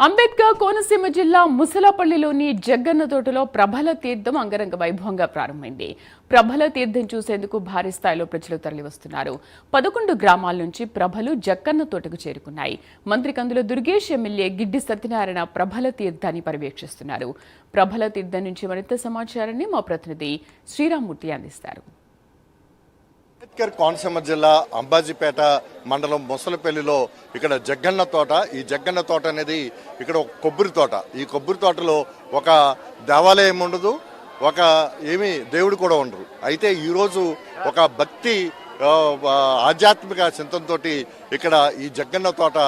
అంబేద్కర్ కోనసీమ జిల్లా ముసలపల్లిలోని జగ్గన్న తోటలో ప్రభల తీర్థం అంగరంగ వైభవంగా ప్రారంభమైంది. ప్రభల తీర్థం చూసేందుకు భారీ స్థాయిలో ప్రజలు తరలివస్తున్నారు. 11 గ్రామాల నుంచి ప్రభలు జగ్గన్న తోటకు చేరుకున్నాయి. మంత్రి కందుల దుర్గేష్, ఎమ్మెల్యే గిడ్డి సత్యనారాయణ ప్రభల తీర్థాన్ని పర్యవేక్షిస్తున్నారు. ప్రభల తీర్థం నుంచి మరింత సమాచారాన్ని మా ప్రతినిధి శ్రీరామ్మూర్తి అందిస్తారు. అంబేద్కర్ కోనసీమ జిల్లా అంబాజీపేట మండలం ముసలపల్లిలో ఇక్కడ జగ్గన్న తోట. ఈ జగ్గన్న తోట అనేది ఇక్కడ ఒక కొబ్బరి తోట. ఈ కొబ్బరి తోటలో ఒక దేవాలయం ఉండదు, ఒక దేవుడు కూడా ఉండరు. అయితే ఈరోజు ఒక భక్తి ఆధ్యాత్మిక చింతనతో ఇక్కడ ఈ జగ్గన్న తోట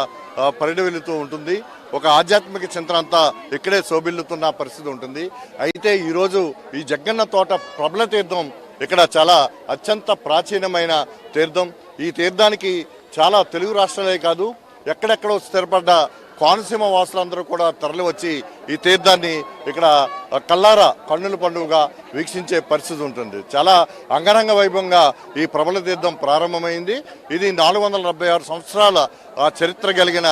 పరిడవిల్లుతూ ఉంటుంది. ఒక ఆధ్యాత్మిక చింతన అంతా ఇక్కడే శోభిల్లుతున్న పరిస్థితి ఉంటుంది. అయితే ఈరోజు ఈ జగ్గన్న తోట ప్రభల తీర్థం ఇక్కడ చాలా అత్యంత ప్రాచీనమైన తీర్థం. ఈ తీర్థానికి చాలా తెలుగు రాష్ట్రాలే కాదు, ఎక్కడెక్కడో స్థిరపడ్డ కోనసీమ వాసులందరూ కూడా తరలి వచ్చి ఈ తీర్థాన్ని ఇక్కడ కల్లారా కన్నుల పండుగగా వీక్షించే పరిస్థితి ఉంటుంది. చాలా అంగరంగ వైభవంగా ఈ ప్రభల తీర్థం ప్రారంభమైంది. ఇది 476 సంవత్సరాల చరిత్ర కలిగిన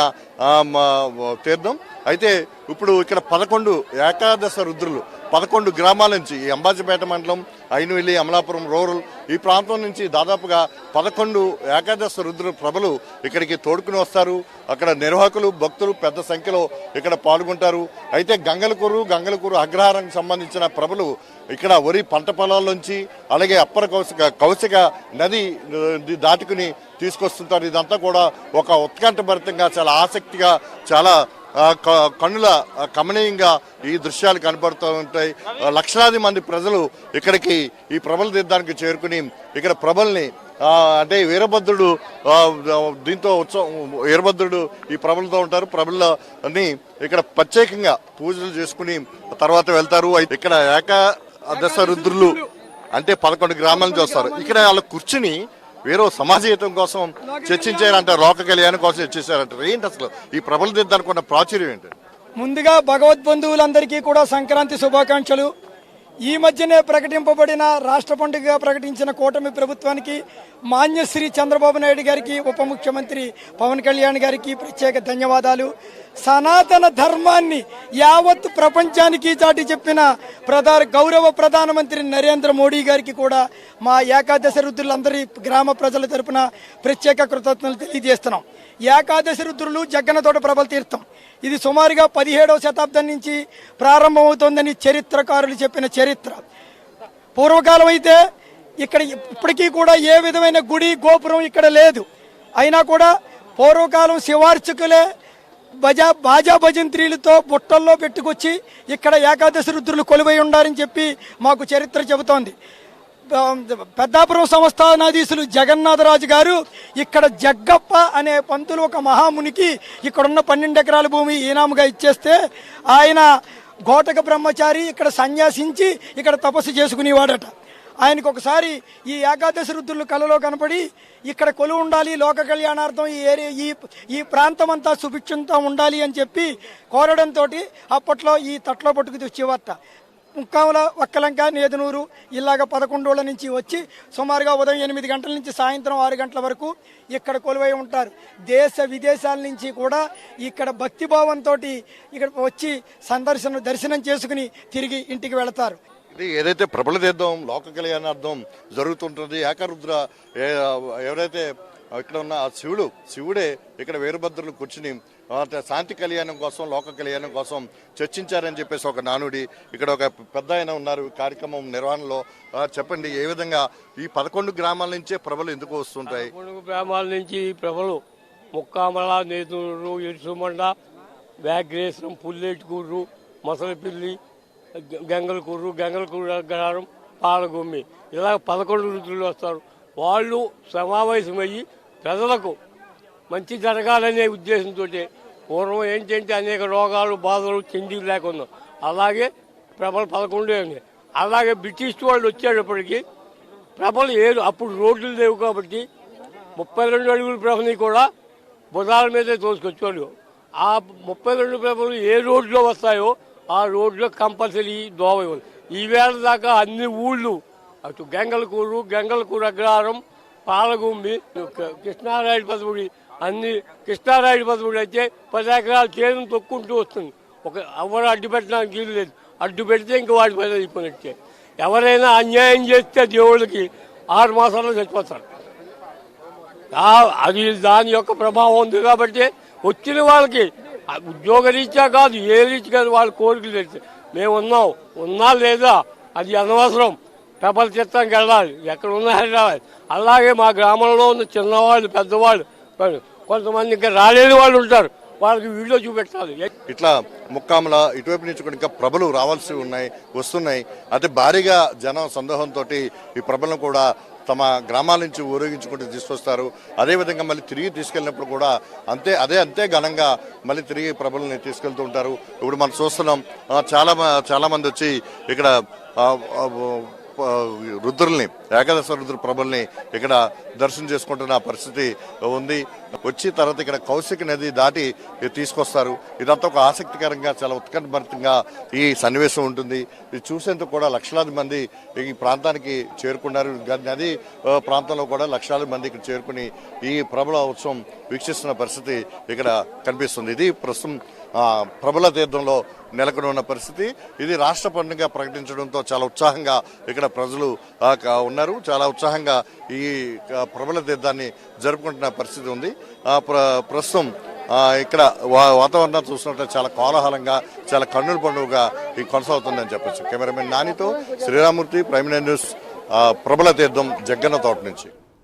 తీర్థం. అయితే ఇప్పుడు ఇక్కడ 11 ఏకాదశ రుద్రులు 11 గ్రామాల నుంచి ఈ అంబాజీపేట మండలం, అయినవెల్లి, అమలాపురం రూరల్ ఈ ప్రాంతం నుంచి దాదాపుగా 11 ఏకాదశ రుద్ర ప్రభలు ఇక్కడికి తోడుకుని వస్తారు. అక్కడ నిర్వాహకులు, భక్తులు పెద్ద సంఖ్యలో ఇక్కడ పాల్గొంటారు. అయితే గంగలకూరు అగ్రహారానికి సంబంధించిన ప్రభలు ఇక్కడ వరి పంట పొలాల్లోంచి, అలాగే అప్పర కౌశిక నది దాటుకుని తీసుకొస్తుంటారు. ఇదంతా కూడా ఒక ఉత్కంఠభరితంగా, చాలా ఆసక్తిగా, చాలా కన్నుల కమనీయంగా ఈ దృశ్యాలు కనబడుతూ ఉంటాయి. లక్షలాది మంది ప్రజలు ఇక్కడికి ఈ ప్రభల తీర్థానికి చేరుకుని ఇక్కడ ప్రభల్ని అంటే వీరభద్రుడు దీంతో వీరభద్రుడు ఈ ప్రభలతో ఉంటారు. ప్రభలని ఇక్కడ ప్రత్యేకంగా పూజలు చేసుకుని తర్వాత వెళ్తారు. ఇక్కడ ఏకాదశ రుద్రులు అంటే 11 గ్రామాల నుంచి వస్తారు. ఇక్కడ వాళ్ళ కూర్చుని వేరే సమాజహితం కోసం చర్చించారంట, లోక కళ్యాణం కోసం చర్చించారంటారు. ఏంటి అసలు ఈ ప్రభల తీర్థానికి ఉన్న ప్రాచుర్యం ఏంటి? ముందుగా భగవద్బంధువులందరికీ కూడా సంక్రాంతి శుభాకాంక్షలు. ఈ మధ్యనే ప్రకటింపబడిన రాష్ట్ర పండుగగా ప్రకటించిన కూటమి ప్రభుత్వానికి, మాన్యశ్రీ చంద్రబాబు నాయుడు గారికి, ఉప ముఖ్యమంత్రి పవన్ కళ్యాణ్ గారికి ప్రత్యేక ధన్యవాదాలు. సనాతన ధర్మాన్ని యావత్ ప్రపంచానికి చాటి చెప్పిన గౌరవ ప్రధానమంత్రి నరేంద్ర మోడీ గారికి కూడా మా ఏకాదశ రుద్రులందరి గ్రామ ప్రజల తరపున ప్రత్యేక కృతజ్ఞతలు తెలియజేస్తున్నాం. ఏకాదశ రుద్రులు జగ్గన్న తోట ప్రభల తీర్థం ఇది సుమారుగా 17వ శతాబ్దం నుంచి ప్రారంభమవుతోందని చరిత్రకారులు చెప్పిన చరిత్ర. పూర్వకాలం అయితే ఇక్కడ ఇప్పటికీ కూడా ఏ విధమైన గుడి గోపురం ఇక్కడ లేదు. అయినా కూడా పూర్వకాలం శివార్చకులే బాజా భజంత్రీలతో బుట్టల్లో పెట్టుకొచ్చి ఇక్కడ ఏకాదశి రుద్రులు కొలువై ఉండారని చెప్పి మాకు చరిత్ర చెబుతోంది. పెద్దాపురం సంస్థానాధీశులు జగన్నాథరాజు గారు ఇక్కడ జగ్గప్ప అనే పంతులు ఒక మహామునికి ఇక్కడున్న 12 ఎకరాల భూమి ఈనాముగా ఇచ్చేస్తే ఆయన గోటక బ్రహ్మచారి ఇక్కడ సన్యాసించి ఇక్కడ తపస్సు చేసుకునేవాడట. ఆయనకు ఒకసారి ఈ ఏకాదశి రుద్రులు కలలో కనపడి ఇక్కడ కొలువు ఉండాలి, లోక కళ్యాణార్థం ఈ ప్రాంతం అంతా సుభిక్షంతో ఉండాలి అని చెప్పి కోరడంతో అప్పట్లో ఈ తట్లో పట్టుకు తెచ్చేవారట. ముక్కాముల, వక్కలంక, నేదునూరు ఇలాగ 11 ఊళ్ళ నుంచి వచ్చి సుమారుగా ఉదయం 8 గంటల నుంచి సాయంత్రం 6 గంటల వరకు ఇక్కడ కొలువై ఉంటారు. దేశ విదేశాల నుంచి కూడా ఇక్కడ భక్తిభావంతో ఇక్కడ వచ్చి దర్శనం చేసుకుని తిరిగి ఇంటికి వెళతారు. ఇది ఏదైతే ప్రభల తీర్థం లోక కళ్యాణార్థం జరుగుతుంటుంది, ఏకరుద్ర ఎవరైతే ఇక్కడ ఉన్న శివుడే ఇక్కడ వీరభద్రులు కూర్చుని శాంతి కళ్యాణం కోసం, లోక కళ్యాణం కోసం చర్చించారని చెప్పేసి ఒక నానుడి. ఇక్కడ ఒక పెద్ద ఆయన ఉన్నారు కార్యక్రమం నిర్వహణలో. చెప్పండి, ఏ విధంగా ఈ 11 గ్రామాల నుంచే ప్రభలు ఎందుకు వస్తుంటాయి? 11 గ్రామాల నుంచి ప్రభలు ముక్కామల, నేతూరు, ఇరుసుమండ, వ్యాఘ్రేశ్వరం, పుల్లేటికూరు, మసలపిల్లి, గంగలకూరు అగ్రహారం, పాలగుమ్మి ఇలా 11 రుద్రులు వస్తారు. వాళ్ళు సమావేశమయ్యి ప్రజలకు మంచి జరగాలనే ఉద్దేశంతో పూర్వం ఏంటంటే అనేక రోగాలు, బాధలు, తిండి లేకుండా అలాగే ప్రభలు 11 అలాగే బ్రిటిష్ వాళ్ళు వచ్చేటప్పటికి ప్రభలు అప్పుడు రోడ్లు లేవు కాబట్టి 32 అడుగుల ప్రభని కూడా బుధాల మీదే తోసుకొచ్చేవాళ్ళు. ఆ 32 ప్రభలు ఏ రోడ్లో వస్తాయో ఆ రోడ్లో కంపల్సరీ దోవ ఇవ్వాలి. ఈవేళ దాకా అన్ని ఊళ్ళు అటు గంగలకూరు అగ్రహారం, పాలగుమ్మి, కృష్ణారాయుడు పదవుడి అన్ని కృష్ణారాయుడు పదవుడు అయితే 10 ఎకరాల చేను తొక్కుంటూ వస్తుంది. ఎవరు అడ్డు పెట్టడానికి వీలు లేదు. అడ్డు పెడితే ఇంక వాడి పని అయిపోయినట్టే. ఎవరైనా అన్యాయం చేస్తే దేవుడికి 6 మాసాల్లో చచ్చిపోతారు. అది దాని యొక్క ప్రభావం ఉంది కాబట్టి వచ్చిన వాళ్ళకి ఉద్యోగ రీత్యా కాదు, ఏ రీతి కాదు, వాళ్ళ కోరికలు తెలిసి మేము ఉన్నా లేదా అది అనవసరం. పేపర్ చిత్తానికి వెళ్ళాలి, ఎక్కడ ఉన్నా రావాలి. అలాగే మా గ్రామంలో ఉన్న చిన్నవాళ్ళు పెద్దవాళ్ళు కొంతమంది ఇంకా రాలేని వాళ్ళు ఉంటారు, వాళ్ళకి వీడియో చూపెట్టాలి. ఇట్లా ముక్కాముల ఇటువైపు నుంచి కూడా ఇంకా ప్రభలు రావాల్సి వస్తున్నాయి. అతి భారీగా జనం సందోహంతో ఈ ప్రభలను కూడా తమ గ్రామాల నుంచి ఊరేగించుకుంటూ తీసుకొస్తారు. అదేవిధంగా మళ్ళీ తిరిగి తీసుకెళ్ళినప్పుడు కూడా అంతే ఘనంగా మళ్ళీ తిరిగి ప్రభలని తీసుకెళ్తూ ఉంటారు. ఇప్పుడు మనం చూస్తున్నాం, చాలా మంది వచ్చి ఇక్కడ రుద్రుల్ని, ఏకాదశ రుద్ర ప్రభల్ని ఇక్కడ దర్శనం చేసుకుంటున్న పరిస్థితి ఉంది. వచ్చి తర్వాత ఇక్కడ కౌశిక నది దాటి తీసుకొస్తారు. ఇదంతా ఒక ఆసక్తికరంగా, చాలా ఉత్కంఠభరితంగా ఈ సన్నివేశం ఉంటుంది. ఇది చూసేందుకు కూడా లక్షలాది మంది ఈ ప్రాంతానికి చేరుకున్నారు. నది ప్రాంతంలో కూడా లక్షలాది మంది ఇక్కడ చేరుకుని ఈ ప్రభల ఉత్సవం వీక్షిస్తున్న పరిస్థితి ఇక్కడ కనిపిస్తుంది. ఇది ప్రస్తుతం ప్రభల తీర్థంలో నెలకొని ఉన్న పరిస్థితి. ఇది రాష్ట్ర పండుగ ప్రకటించడంతో చాలా ఉత్సాహంగా ఇక్కడ ప్రజలు ఉన్నారు. చాలా ఉత్సాహంగా ఈ ప్రభల తీర్థాన్ని జరుపుకుంటున్న పరిస్థితి ఉంది. ప్రస్తుతం ఇక్కడ వాతావరణం చూసినట్టు చాలా కోలాహలంగా, చాలా కన్నుల పండుగగా ఇది కొనసాగుతుందని చెప్పచ్చు. కెమెరామెన్ నానితో శ్రీరామూర్తి, ప్రైమ్ న్యూస్, ప్రభల తీర్థం, జగ్గన్న తోట నుంచి.